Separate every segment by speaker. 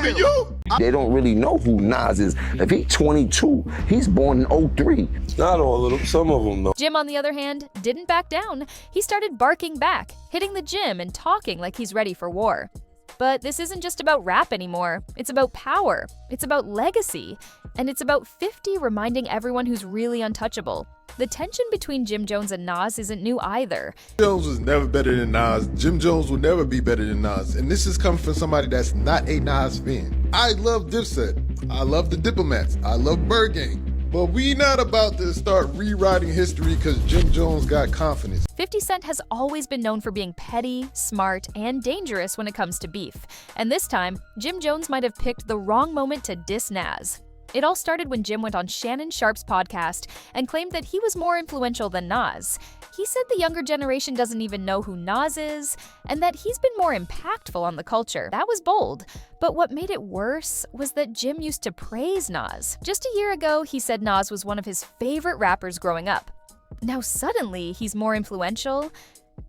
Speaker 1: than you?
Speaker 2: They don't really know who Nas is. If he's 22, he's born in '03.
Speaker 3: Not all of them, some of them know.
Speaker 4: Jim, on the other hand, didn't back down. He started barking back, hitting the gym and talking like he's ready for war. But this isn't just about rap anymore. It's about power. It's about legacy. And it's about 50 reminding everyone who's really untouchable. The tension between Jim Jones and Nas isn't new either.
Speaker 1: Jones was never better than Nas. Jim Jones will never be better than Nas. And this is coming from somebody that's not a Nas fan. I love Dipset. I love the Diplomats. I love Bird Gang. But we not about to start rewriting history because Jim Jones got confidence.
Speaker 4: 50 Cent has always been known for being petty, smart, and dangerous when it comes to beef. And this time, Jim Jones might have picked the wrong moment to diss Nas. It all started when Jim went on Shannon Sharpe's podcast and claimed that he was more influential than Nas. He said the younger generation doesn't even know who Nas is, and that he's been more impactful on the culture. That was bold. But what made it worse was that Jim used to praise Nas. Just a year ago, he said Nas was one of his favorite rappers growing up. Now suddenly, he's more influential.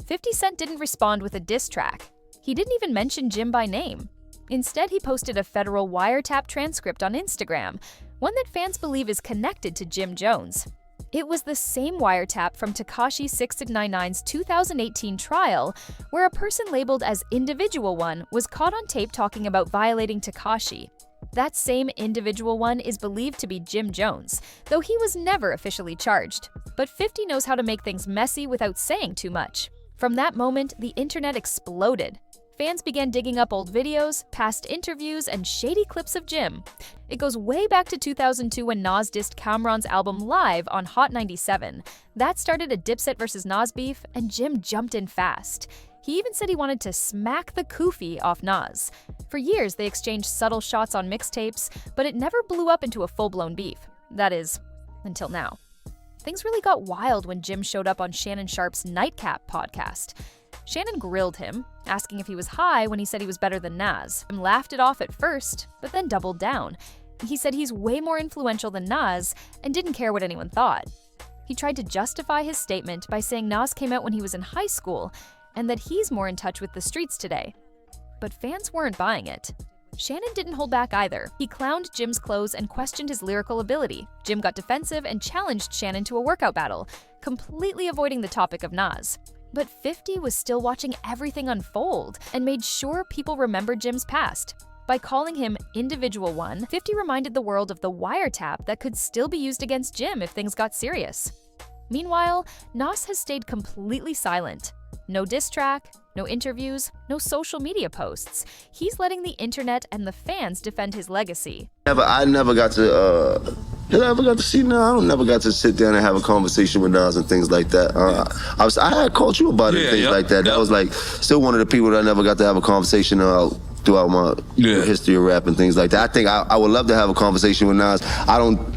Speaker 4: 50 Cent didn't respond with a diss track. He didn't even mention Jim by name. Instead, he posted a federal wiretap transcript on Instagram, one that fans believe is connected to Jim Jones. It was the same wiretap from Tekashi 6ix9ine's 2018 trial, where a person labeled as Individual One was caught on tape talking about violating Tekashi. That same Individual One is believed to be Jim Jones, though he was never officially charged. But 50 knows how to make things messy without saying too much. From that moment, the internet exploded. Fans began digging up old videos, past interviews, and shady clips of Jim. It goes way back to 2002 when Nas dissed Cam'ron's album Live on Hot 97. That started a Dipset versus Nas beef, and Jim jumped in fast. He even said he wanted to smack the kufi off Nas. For years, they exchanged subtle shots on mixtapes, but it never blew up into a full-blown beef. That is, until now. Things really got wild when Jim showed up on Shannon Sharpe's Nightcap podcast. Shannon grilled him, asking if he was high when he said he was better than Nas. He laughed it off at first, but then doubled down. He said he's way more influential than Nas and didn't care what anyone thought. He tried to justify his statement by saying Nas came out when he was in high school and that he's more in touch with the streets today. But fans weren't buying it. Shannon didn't hold back either. He clowned Jim's clothes and questioned his lyrical ability. Jim got defensive and challenged Shannon to a workout battle, completely avoiding the topic of Nas. But 50 was still watching everything unfold and made sure people remembered Jim's past. By calling him Individual One, 50 reminded the world of the wiretap that could still be used against Jim if things got serious. Meanwhile, Nas has stayed completely silent. No diss track, no interviews, no social media posts. He's letting the internet and the fans defend his legacy.
Speaker 2: I never got to see Nas. I never got to sit down and have a conversation with Nas and things like that. I had called you about it and things like that. That was like still one of the people that I never got to have a conversation throughout my history of rap and things like that. I think I would love to have a conversation with Nas.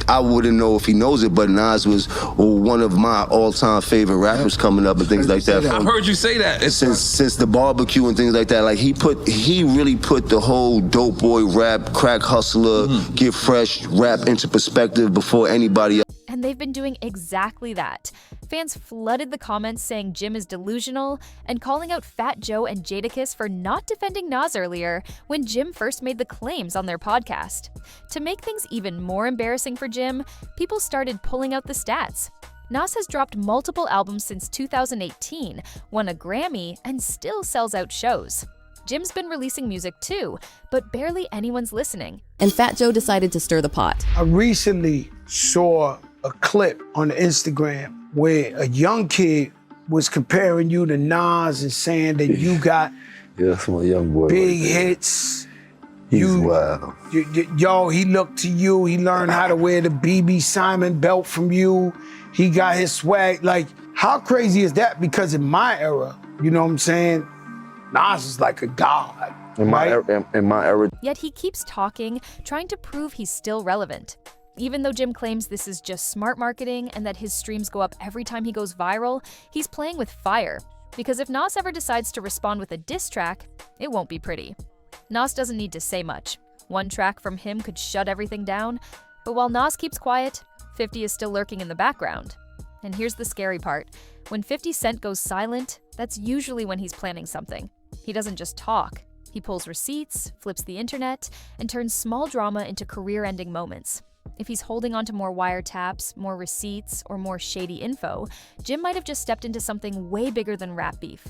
Speaker 2: I wouldn't know if he knows it, but Nas was one of my all-time favorite rappers coming up and things like that.
Speaker 3: I've heard you say that.
Speaker 2: Since the barbecue and things like that. Like he really put the whole dope boy rap, crack hustler, get fresh rap into perspective before anybody else.
Speaker 4: And they've been doing exactly that. Fans flooded the comments saying Jim is delusional and calling out Fat Joe and Jadakiss for not defending Nas earlier when Jim first made the claims on their podcast. To make things even more embarrassing for Jim, people started pulling out the stats. Nas has dropped multiple albums since 2018, won a Grammy, and still sells out shows. Jim's been releasing music too, but barely anyone's listening.
Speaker 5: And Fat Joe decided to stir the pot.
Speaker 6: I recently saw a clip on Instagram where a young kid was comparing you to Nas and saying that you got
Speaker 2: that's my young boy
Speaker 6: big hits.
Speaker 2: He's wild.
Speaker 6: Yo, he looked to you. He learned how to wear the BB Simon belt from you. He got his swag. Like, how crazy is that? Because in my era, you know what I'm saying, Nas is like a god. In my era.
Speaker 4: Yet he keeps talking, trying to prove he's still relevant. Even though Jim claims this is just smart marketing and that his streams go up every time he goes viral, he's playing with fire. Because if Nas ever decides to respond with a diss track, it won't be pretty. Nas doesn't need to say much. One track from him could shut everything down. But while Nas keeps quiet, 50 is still lurking in the background. And here's the scary part. When 50 Cent goes silent, that's usually when he's planning something. He doesn't just talk, He pulls receipts, flips the internet, and turns small drama into career-ending moments. If he's holding onto more wiretaps, more receipts, or more shady info, Jim might have just stepped into something way bigger than rap beef.